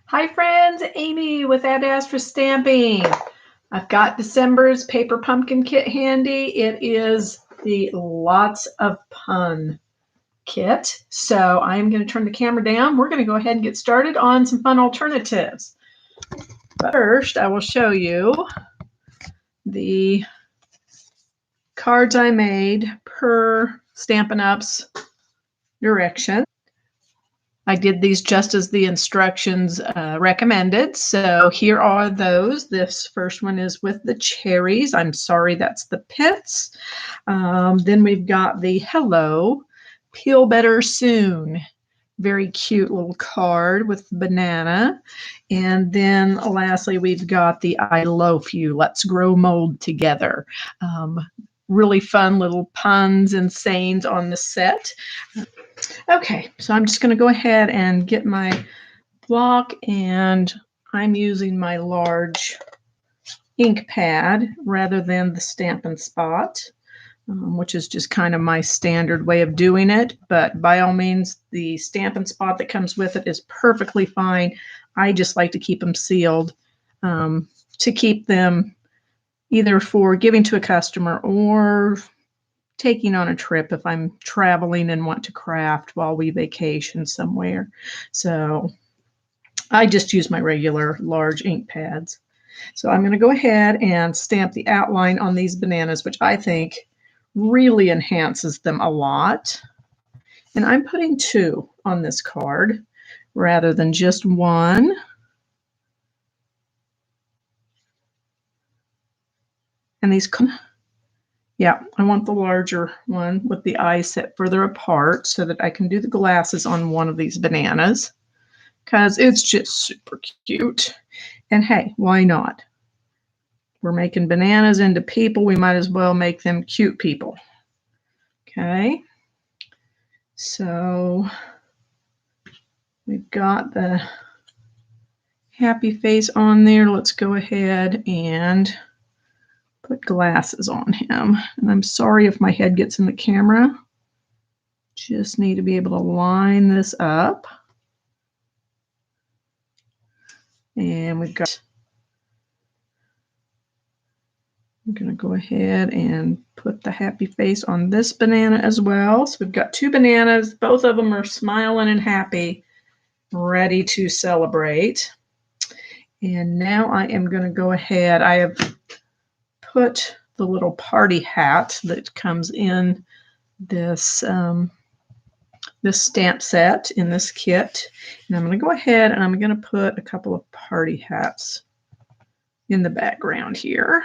Hi friends, Amy with Astra Stamping. I've got December's paper pumpkin kit handy. It is the Lots of Pun kit. So I'm going to turn the camera down. We're going to go ahead and get started on some fun alternatives. But first, I will show you the cards I made per Stampin' Up's direction. I did these just as the instructions recommended. So here are those. This first one is with the cherries. I'm sorry, that's the pits. Then we've got the hello, peel better soon. Very cute little card with banana. And then lastly, we've got the I loaf you, let's grow mold together. Really fun little puns and sayings on the set. Okay, so I'm just going to go ahead and get my block, and I'm using my large ink pad rather than the Stampin' Spot, which is just kind of my standard way of doing it. But by all means, the Stampin' Spot that comes with it is perfectly fine. I just like to keep them sealed to keep them either for giving to a customer or taking on a trip if I'm traveling and want to craft while we vacation somewhere. So I just use my regular large ink pads. So I'm going to go ahead and stamp the outline on these bananas, which I think really enhances them a lot. And I'm putting 2 on this card rather than just 1. And these yeah, I want the larger one with the eyes set further apart so that I can do the glasses on one of these bananas because it's just super cute. And hey, why not? We're making bananas into people. We might as well make them cute people. Okay. So we've got the happy face on there. Let's go ahead and put glasses on him. And I'm sorry if my head gets in the camera. Just need to be able to line this up. And we've got, I'm going to go ahead and put the happy face on this banana as well. So we've got 2 bananas. Both of them are smiling and happy, ready to celebrate. And now I am going to go ahead. I have put the little party hat that comes in this this stamp set in this kit. And I'm going to go ahead and I'm going to put a couple of party hats in the background here.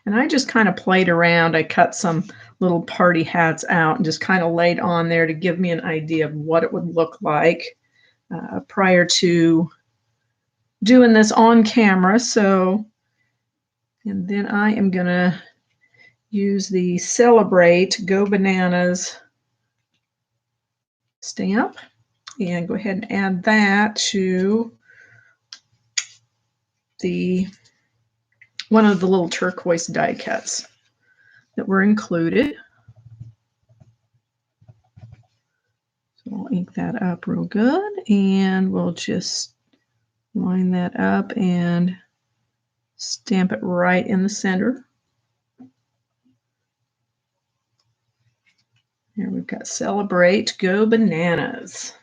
And I just kind of played around. I cut some little party hats out and just kind of laid on there to give me an idea of what it would look like prior to doing this on camera. So, and then I am going to use the Celebrate Go Bananas stamp and go ahead and add that to the one of the little turquoise die cuts that were included. So I'll ink that up real good, and we'll just line that up and stamp it right in the center. Here we've got Celebrate Go Bananas.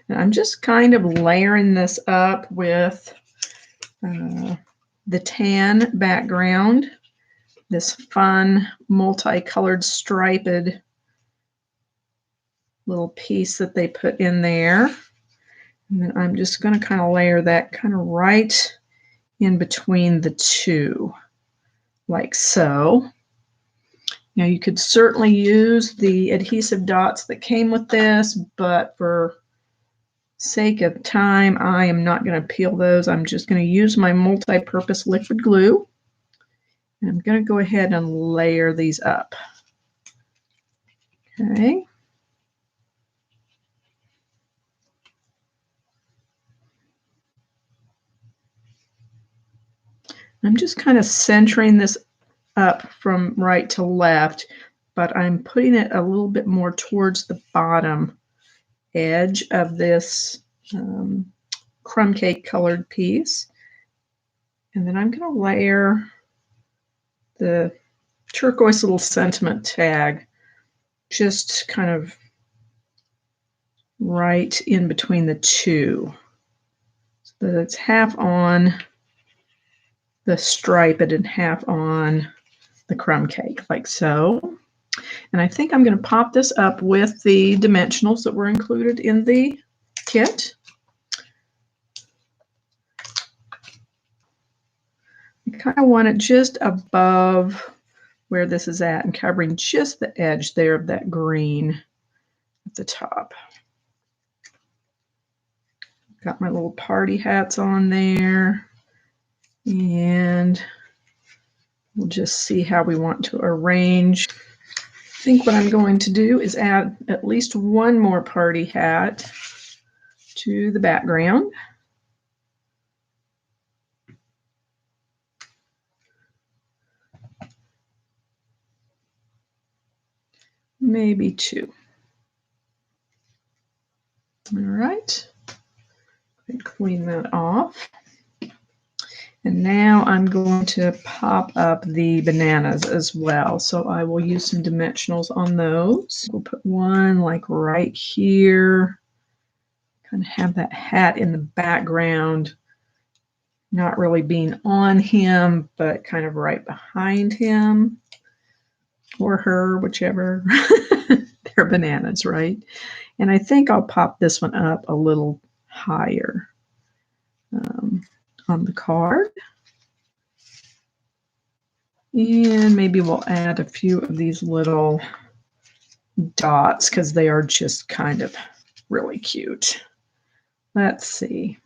And I'm just kind of layering this up with the tan background, this fun multicolored striped little piece that they put in there. And then I'm just going to kind of layer that kind of right in between the 2, like so. Now you could certainly use the adhesive dots that came with this, but for sake of time, I am not going to peel those. I'm just going to use my multi-purpose liquid glue. And I'm going to go ahead and layer these up. Okay. I'm just kind of centering this up from right to left. but I'm putting it a little bit more towards the bottom edge of this crumb cake colored piece. And then I'm going to layer the turquoise little sentiment tag just kind of right in between the two, so that it's half on the stripe and half on the crumb cake, like so. And I think I'm going to pop this up with the dimensionals that were included in the kit. I kind of want it just above where this is at and covering just the edge there of that green at the top. Got my little party hats on there, and we'll just see how we want to arrange. I think what I'm going to do is add at least one more party hat to the background. Maybe two. All right. Clean that off. And now I'm going to pop up the bananas as well. So I will use some dimensionals on those. We'll put one like right here. Kind of have that hat in the background, not really being on him, but kind of right behind him or her, whichever. They're bananas, right? And I think I'll pop this one up a little higher on the card. And maybe we'll add a few of these little dots because they are just kind of really cute. Let's see.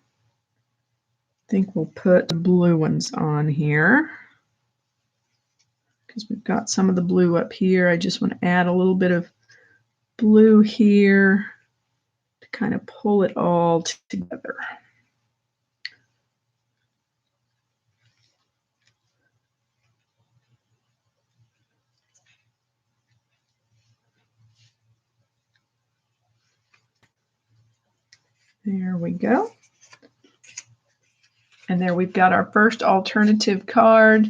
I think we'll put the blue ones on here because we've got some of the blue up here. I just want to add a little bit of blue here to kind of pull it all together. There we go. And there we've got our first alternative card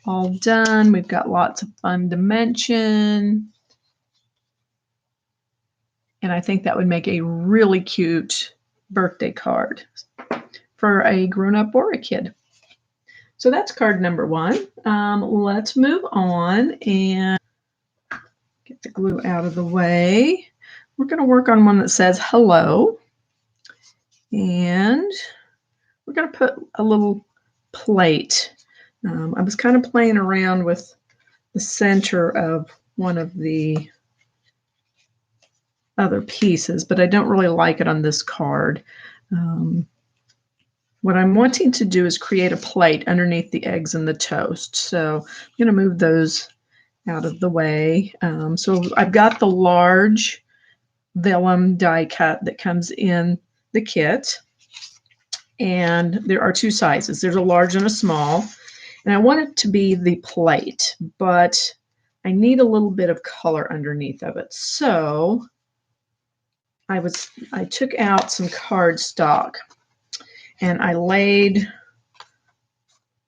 all done. We've got lots of fun dimension. And I think that would make a really cute birthday card for a grown-up or a kid. So that's card number one. Let's move on and get the glue out of the way. We're going to work on one that says hello. And we're going to put a little plate. I was kind of playing around with the center of one of the other pieces, but I don't really like it on this card. What I'm wanting to do is create a plate underneath the eggs and the toast. So I'm going to move those out of the way. So I've got the large vellum die cut that comes in the kit. And there are two sizes. There's a large and a small. And I want it to be the plate, but I need a little bit of color underneath of it. So I took out some cardstock and I laid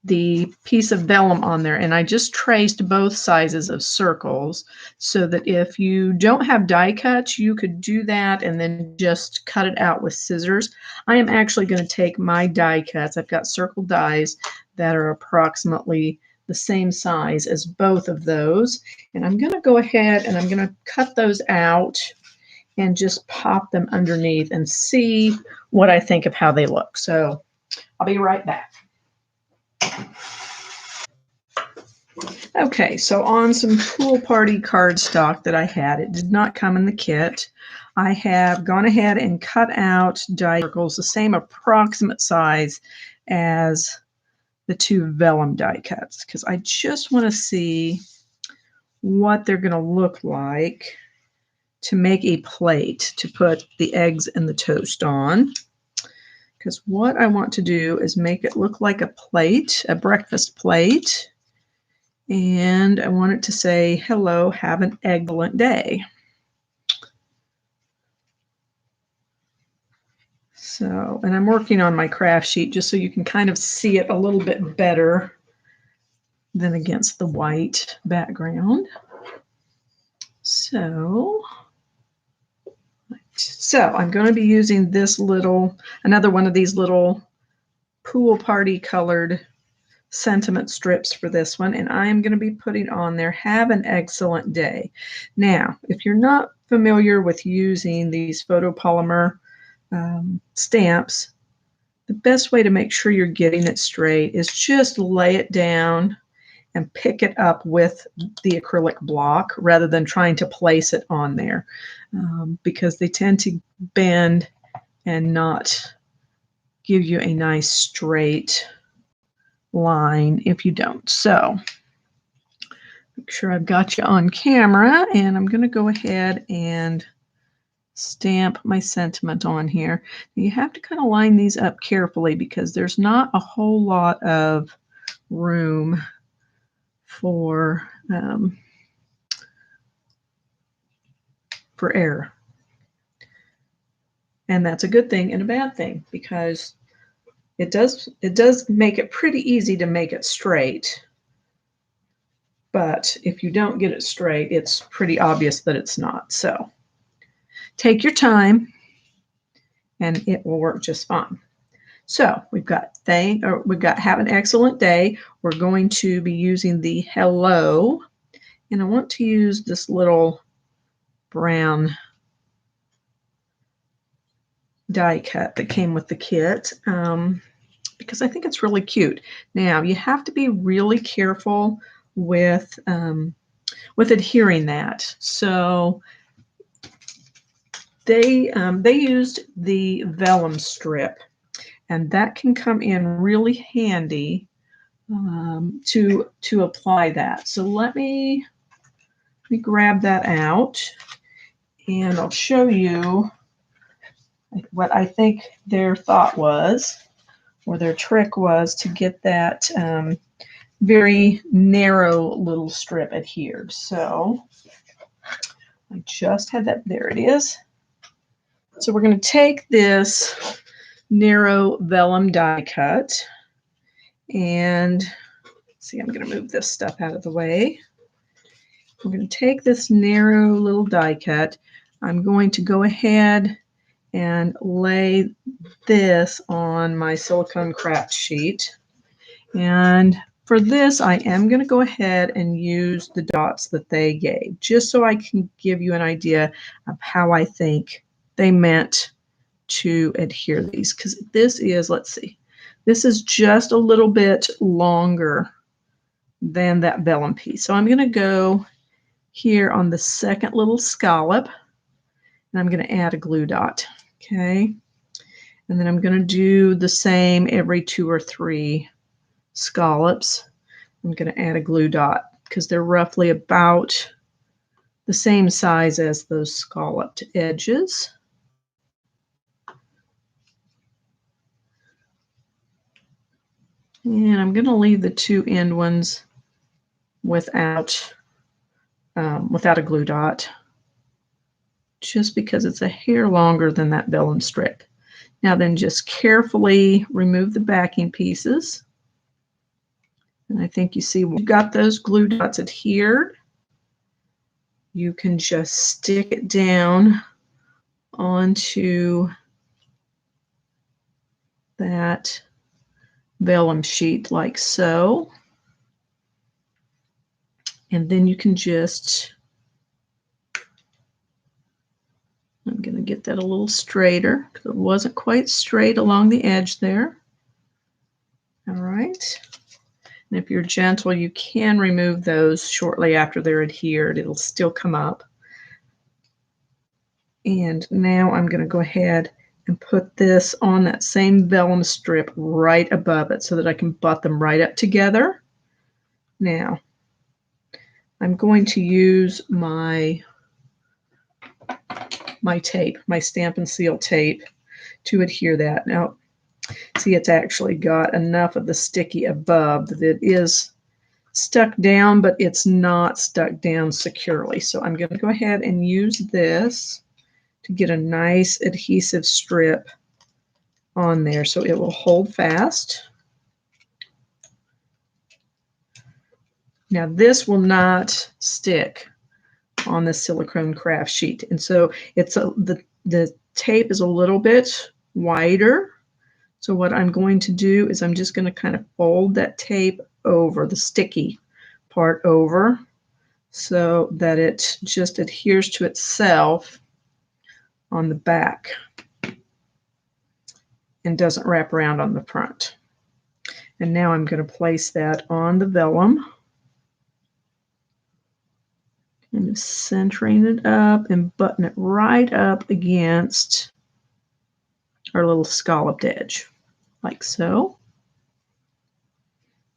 the piece of vellum on there, and I just traced both sizes of circles so that if you don't have die cuts, you could do that and then just cut it out with scissors. I am actually going to take my die cuts. I've got circle dies that are approximately the same size as both of those, and I'm going to go ahead and I'm going to cut those out and just pop them underneath and see what I think of how they look. So I'll be right back. Okay, so on some pool party cardstock that I had, it did not come in the kit. I have gone ahead and cut out die circles the same approximate size as the two vellum die cuts because I just want to see what they're going to look like to make a plate to put the eggs and the toast on. Because what I want to do is make it look like a plate, a breakfast plate. And I want it to say, hello, have an excellent day. So, and I'm working on my craft sheet just so you can kind of see it a little bit better than against the white background. So I'm going to be using this another one of these little pool party colored sentiment strips for this one, and I'm going to be putting on there, have an excellent day. Now, if you're not familiar with using these photopolymer stamps, the best way to make sure you're getting it straight is just lay it down and pick it up with the acrylic block rather than trying to place it on there, because they tend to bend and not give you a nice straight line if you don't. So make sure I've got you on camera, and I'm going to go ahead and stamp my sentiment on here. You have to kind of line these up carefully because there's not a whole lot of room for error. And that's a good thing and a bad thing, because it does make it pretty easy to make it straight. But if you don't get it straight, it's pretty obvious that it's not. So take your time and it will work just fine. So we've got have an excellent day. We're going to be using the hello, and I want to use this little brown die cut that came with the kit, because I think it's really cute. Now you have to be really careful with adhering that. So they used the vellum strip, and that can come in really handy to apply that. So let me grab that out, and I'll show you what I think their thought was, or their trick was, to get that very narrow little strip adhered. So I just had that. There it is. So we're going to take this narrow vellum die cut, and see, I'm going to move this stuff out of the way. We're going to take this narrow little die cut. I'm going to go ahead and lay this on my silicone craft sheet. And for this, I am going to go ahead and use the dots that they gave, just so I can give you an idea of how I think they meant to adhere these. Because this is, let's see, this is just a little bit longer than that vellum piece. So I'm going to go here on the second little scallop, and I'm going to add a glue dot. Okay. And then I'm going to do the same every 2 or 3 scallops. I'm going to add a glue dot because they're roughly about the same size as those scalloped edges. And I'm going to leave the 2 end ones without a glue dot, just because it's a hair longer than that vellum strip. Now then, just carefully remove the backing pieces. And I think you see we've got those glue dots adhered. You can just stick it down onto that vellum sheet like so. And then you can just, I'm going to get that a little straighter because it wasn't quite straight along the edge there. All right. And if you're gentle, you can remove those shortly after they're adhered. It'll still come up. And now I'm going to go ahead and put this on that same vellum strip right above it so that I can butt them right up together. Now, I'm going to use my tape, my Stamp and Seal tape, to adhere that. Now, see, it's actually got enough of the sticky above that it is stuck down, but it's not stuck down securely. So I'm going to go ahead and use this to get a nice adhesive strip on there so it will hold fast. Now this will not stick on the silicone craft sheet, and so it's the tape is a little bit wider. So what I'm going to do is I'm just going to kind of fold that tape over, the sticky part over, so that it just adheres to itself on the back and doesn't wrap around on the front. And now I'm going to place that on the vellum. And just centering it up and button it right up against our little scalloped edge, like so.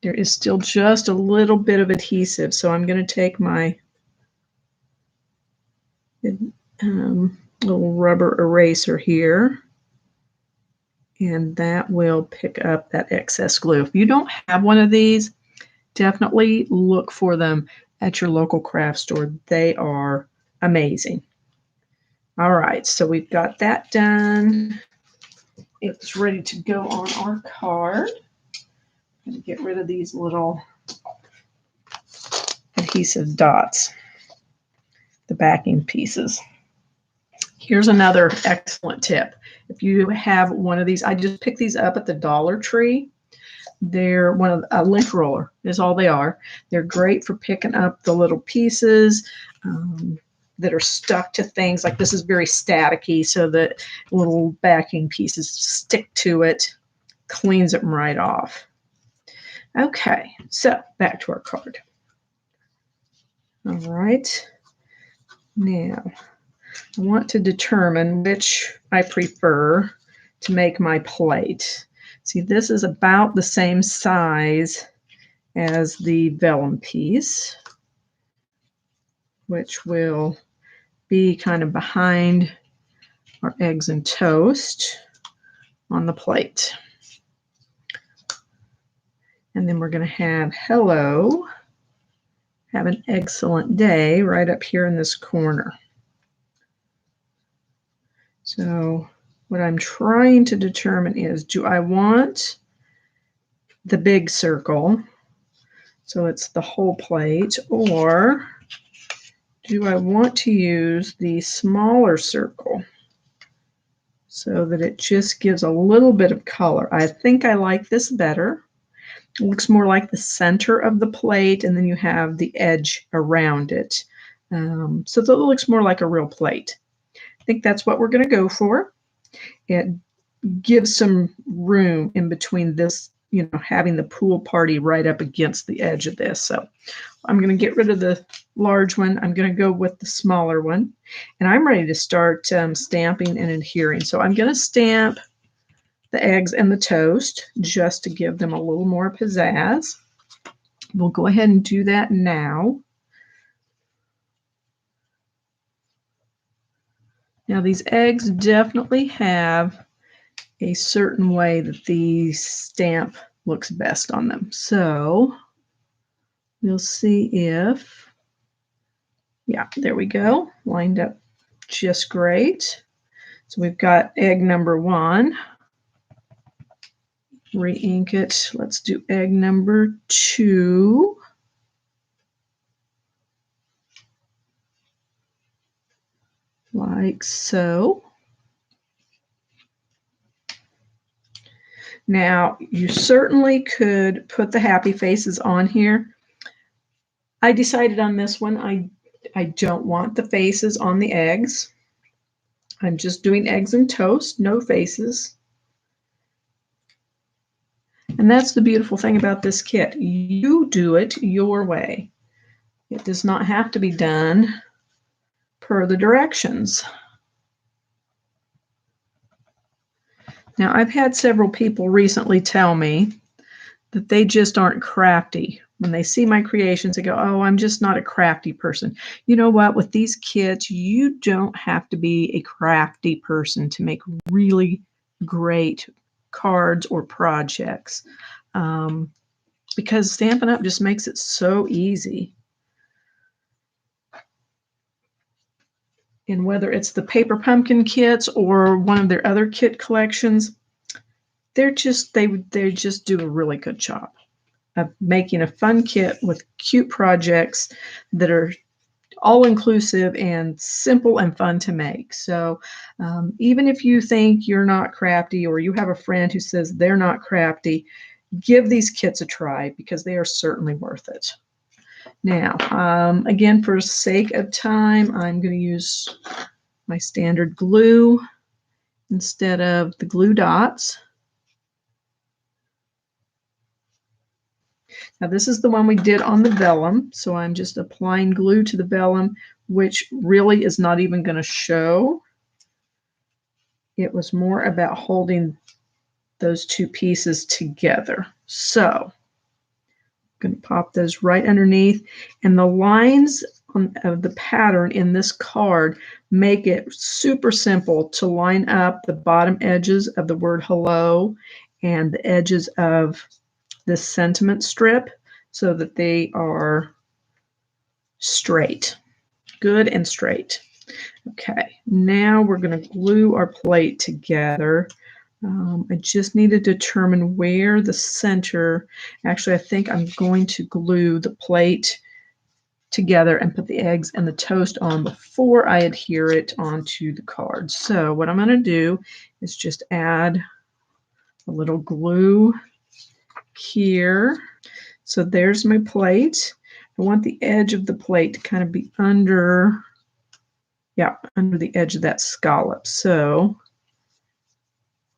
There is still just a little bit of adhesive, so I'm going to take my little rubber eraser here, and that will pick up that excess glue. If you don't have one of these, definitely look for them at your local craft store. They are amazing. All right, so we've got that done. It's ready to go on our card. I'm going to get rid of these little adhesive dots, the backing pieces. Here's another excellent tip. If you have one of these, I just picked these up at the Dollar Tree. They're one of a lint roller is all they are. They're great for picking up the little pieces that are stuck to things. Like this is very staticky, so that little backing pieces stick to it, cleans it right off. Okay, so back to our card. All right, now I want to determine which I prefer to make my plate. See, this is about the same size as the vellum piece, which will be kind of behind our eggs and toast on the plate. And then we're going to have hello, have an excellent day right up here in this corner. So what I'm trying to determine is, do I want the big circle, so it's the whole plate, or do I want to use the smaller circle so that it just gives a little bit of color? I think I like this better. It looks more like the center of the plate, and then you have the edge around it. So it looks more like a real plate. I think that's what we're going to go for. It gives some room in between this, having the pool party right up against the edge of this. So I'm going to get rid of the large one. I'm going to go with the smaller one. And I'm ready to start stamping and adhering. So I'm going to stamp the eggs and the toast just to give them a little more pizzazz. We'll go ahead and do that now. Now these eggs definitely have a certain way that the stamp looks best on them. So we'll see if, yeah, there we go. Lined up just great. So we've got egg number 1. Re-ink it. Let's do egg number 2. Like so. Now, you certainly could put the happy faces on here. I decided on this one, I don't want the faces on the eggs. I'm just doing eggs and toast, no faces. And that's the beautiful thing about this kit. You do it your way. It does not have to be done per the directions. Now, I've had several people recently tell me that they just aren't crafty. When they see my creations, they go, oh, I'm just not a crafty person. You know what? With these kits, you don't have to be a crafty person to make really great cards or projects. because Stampin' Up! Just makes it so easy. And whether it's the paper pumpkin kits or one of their other kit collections, they just do a really good job of making a fun kit with cute projects that are all inclusive and simple and fun to make. So even if you think you're not crafty or you have a friend who says they're not crafty, give these kits a try because they are certainly worth it. Now, again, for sake of time, I'm going to use my standard glue instead of the glue dots. Now this is the one we did on the vellum, so I'm just applying glue to the vellum, which really is not even going to show. It was more about holding those two pieces together. So I'm going to pop those right underneath, and the lines of the pattern in this card make it super simple to line up the bottom edges of the word hello and the edges of this sentiment strip so that they are straight, good and straight. Okay, now we're going to glue our plate together. I just need to determine where the center, actually I think I'm going to glue the plate together and put the eggs and the toast on before I adhere it onto the card. So what I'm going to do is just add a little glue here. So there's my plate. I want the edge of the plate to kind of be under, under the edge of that scallop. So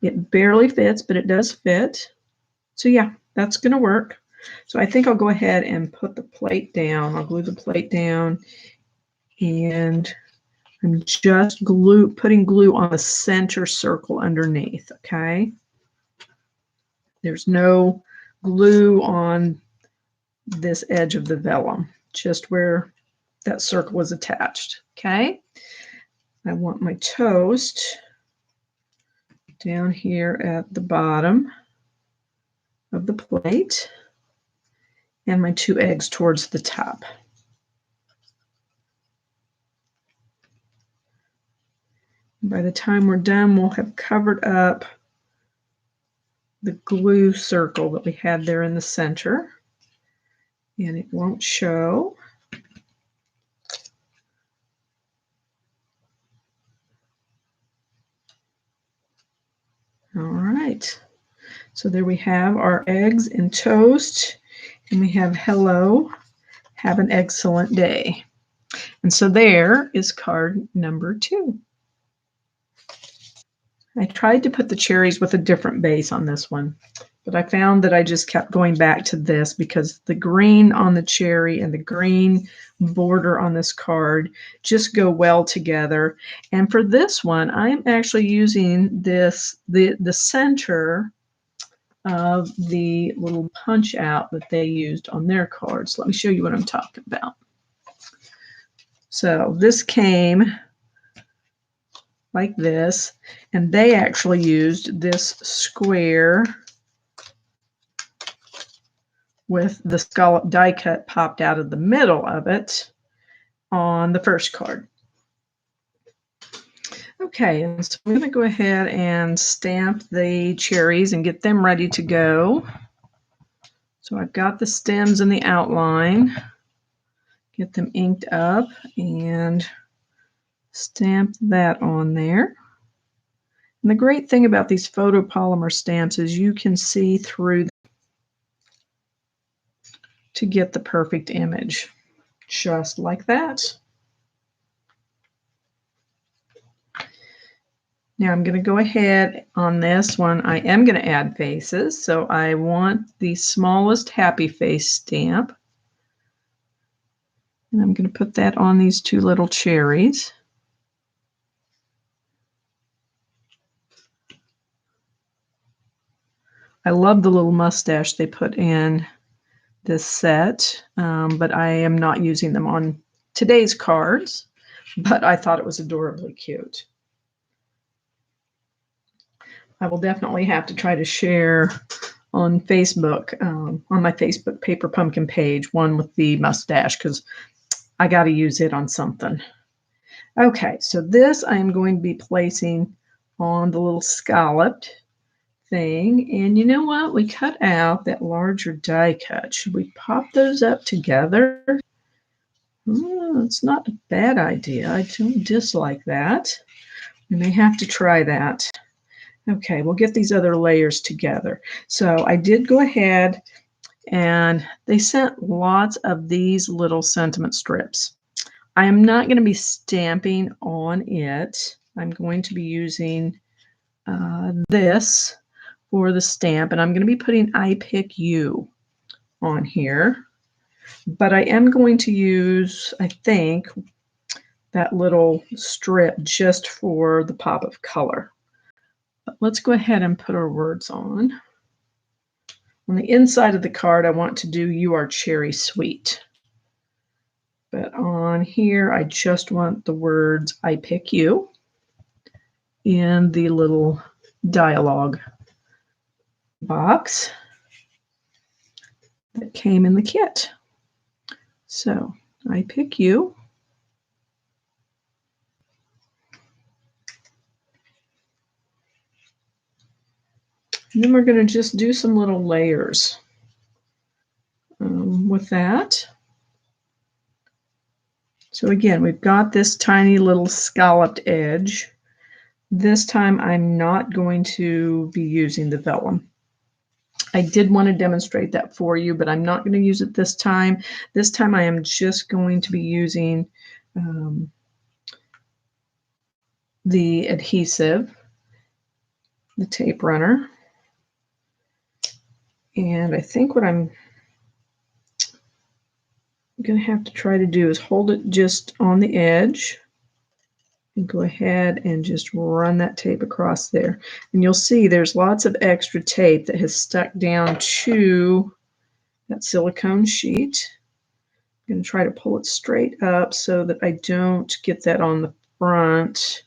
it barely fits, but it does fit. So yeah, that's going to work. So I think I'll go ahead and put the plate down. I'll glue the plate down, and I'm just putting glue on the center circle underneath, okay? There's no glue on this edge of the vellum, just where that circle was attached, okay? I want my toast down here at the bottom of the plate and my two eggs towards the top. By the time we're done, we'll have covered up the glue circle that we had there in the center, and it won't show. All right, so there we have our eggs and toast, and we have hello, have an excellent day. And so there is card number 2. I tried to put the cherries with a different base on this one, but I found that I just kept going back to this because the green on the cherry and the green border on this card just go well together. And for this one, I'm actually using this, the center of the little punch out that they used on their cards. Let me show you what I'm talking about. So this came like this, and they actually used this square with the scallop die cut popped out of the middle of it on the first card. Okay, and so I'm going to go ahead and stamp the cherries and get them ready to go. So I've got the stems and the outline. Get them inked up and stamp that on there. And the great thing about these photopolymer stamps is you can see through them to get the perfect image, just like that. Now I'm going to go ahead on this one. I am going to add faces, so I want the smallest happy face stamp. And I'm going to put that on these 2 little cherries. I love the little mustache they put in this set, but I am not using them on today's cards, but I thought it was adorably cute. I will definitely have to try to share on Facebook, on my Facebook paper pumpkin page, one with the mustache, because I got to use it on something. Okay, so this I am going to be placing on the little scalloped thing. And you know what? We cut out that larger die cut. Should we pop those up together? Oh, it's not a bad idea. I don't dislike that. We may have to try that. Okay, we'll get these other layers together. So I did go ahead and they sent lots of these little sentiment strips. I am not going to be stamping on it. I'm going to be using this for the stamp, and I'm going to be putting I Pick You on here. But I am going to use, I think, that little strip just for the pop of color. But let's go ahead and put our words on. On the inside of the card, I want to do You Are Cherry Sweet. But on here, I just want the words I Pick You in the little dialogue box that came in the kit. So I pick you. And then we're going to just do some little layers with that. So again, we've got this tiny little scalloped edge. This time I'm not going to be using the vellum. I did want to demonstrate that for you, but I'm not going to use it this time. This time I am just going to be using the adhesive, the tape runner. And I think what I'm going to have to try to do is hold it just on the edge and go ahead and just run that tape across there. And you'll see there's lots of extra tape that has stuck down to that silicone sheet. I'm going to try to pull it straight up so that I don't get that on the front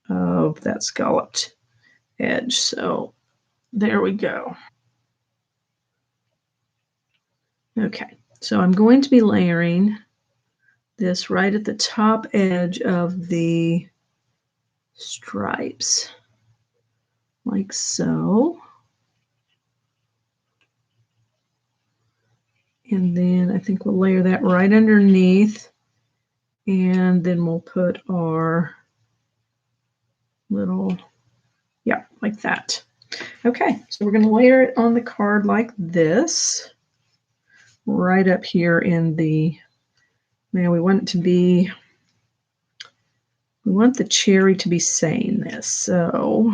of that scalloped edge. So there we go. Okay, so I'm going to be layering this right at the top edge of the stripes, like so. And then I think we'll layer that right underneath, and then we'll put our little, yeah, like that. Okay, so we're going to layer it on the card like this, right up here in the, now we want it to be, we want the cherry to be saying this, so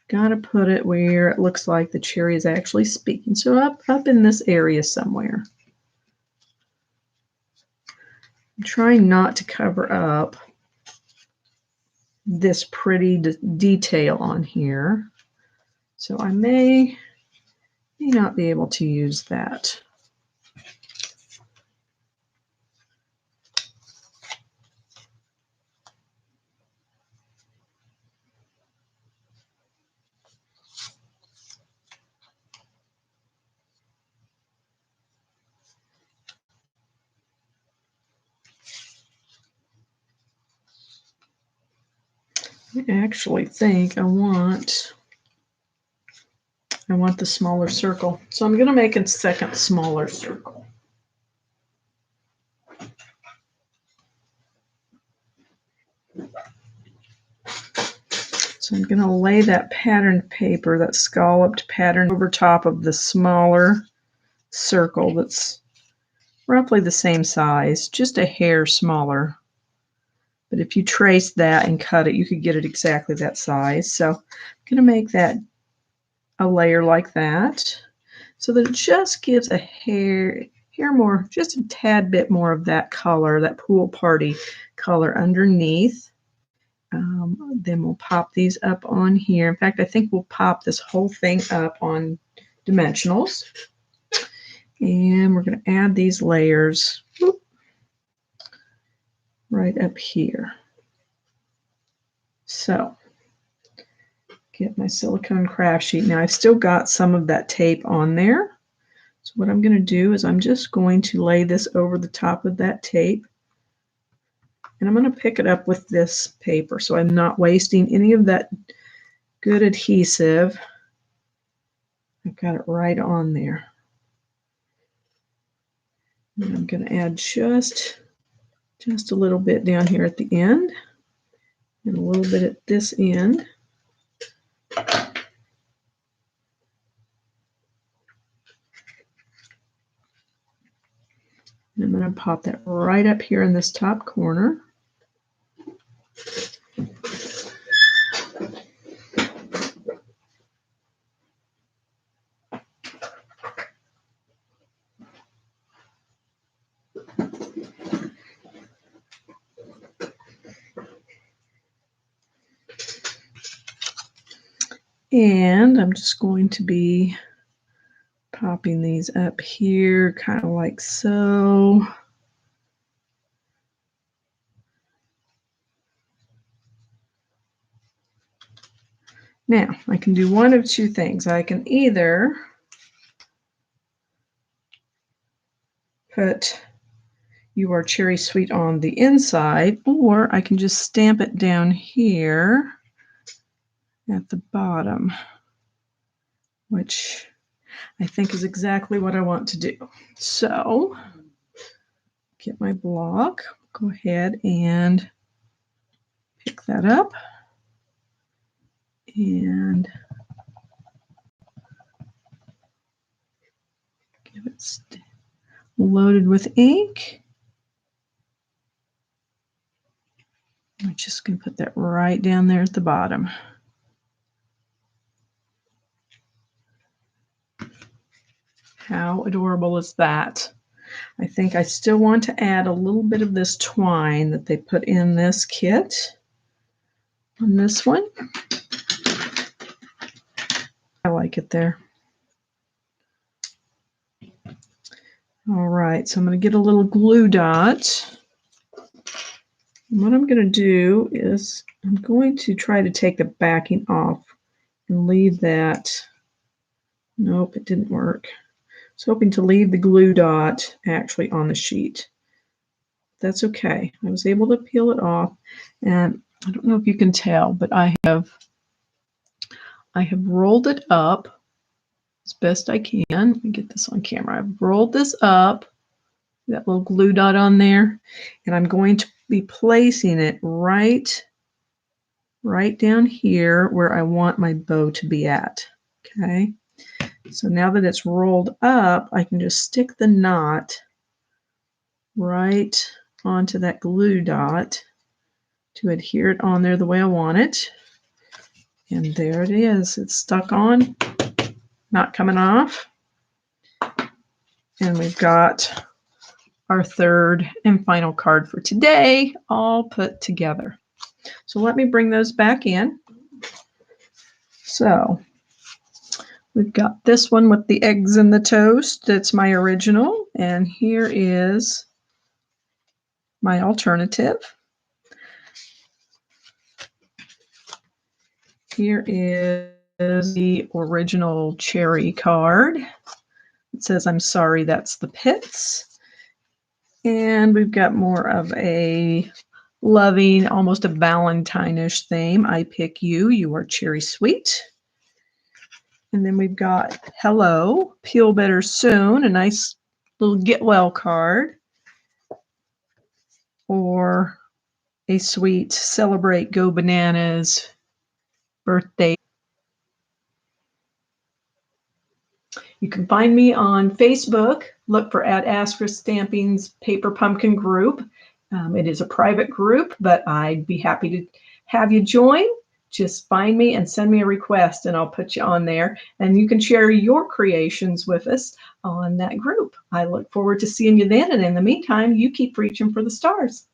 got to put it where it looks like the cherry is actually speaking. So up in this area somewhere. I'm trying not to cover up this pretty detail on here. So I may not be able to use that. I actually think I want the smaller circle. So I'm going to make a second smaller circle. So I'm going to lay that patterned paper, that scalloped pattern, over top of the smaller circle that's roughly the same size, just a hair smaller. But if you trace that and cut it, you could get it exactly that size. So I'm going to make that a layer like that so that it just gives a hair more, just a tad bit more of that color, that pool party color underneath. Then we'll pop these up on here. In fact, I think we'll pop this whole thing up on dimensionals. And we're going to add these layers right up here. So get my silicone craft sheet. Now I've still got some of that tape on there. So what I'm going to do is I'm just going to lay this over the top of that tape. And I'm going to pick it up with this paper so I'm not wasting any of that good adhesive. I've got it right on there. And I'm going to add just a little bit down here at the end and a little bit at this end. And I'm going to pop that right up here in this top corner. And I'm just going to be popping these up here, kind of like so. Now, I can do one of two things. I can either put "You Are Cherry Sweet" on the inside, or I can just stamp it down here at the bottom, which I think is exactly what I want to do. So, get my block, go ahead and pick that up, and give it loaded with ink. I'm just going to put that right down there at the bottom. How adorable is that? I think I still want to add a little bit of this twine that they put in this kit on this one. I like it there. All right, so I'm going to get a little glue dot. And what I'm going to do is I'm going to try to take the backing off and leave that. Nope, it didn't work. I was hoping to leave the glue dot actually on the sheet. That's okay. I was able to peel it off, and I don't know if you can tell, but I have rolled it up as best I can. Let me get this on camera. I've rolled this up, that little glue dot on there, and I'm going to be placing it right down here where I want my bow to be at. Okay. So now that it's rolled up, I can just stick the knot right onto that glue dot to adhere it on there the way I want it. And there it is. It's stuck on, not coming off. And we've got our third and final card for today all put together. So let me bring those back in. So we've got this one with the eggs and the toast. That's my original. And here is my alternative. Here is the original cherry card. It says, "I'm sorry, that's the pits." And we've got more of a loving, almost a Valentine-ish theme. "I pick you, you are cherry sweet." And then we've got "Hello, peel better soon," a nice little get well card. Or a sweet "Celebrate, go bananas" birthday. You can find me on Facebook. Look for @Astra Stamping's Paper Pumpkin group. It is a private group, but I'd be happy to have you join. Just find me and send me a request, and I'll put you on there. And you can share your creations with us on that group. I look forward to seeing you then. And in the meantime, you keep reaching for the stars.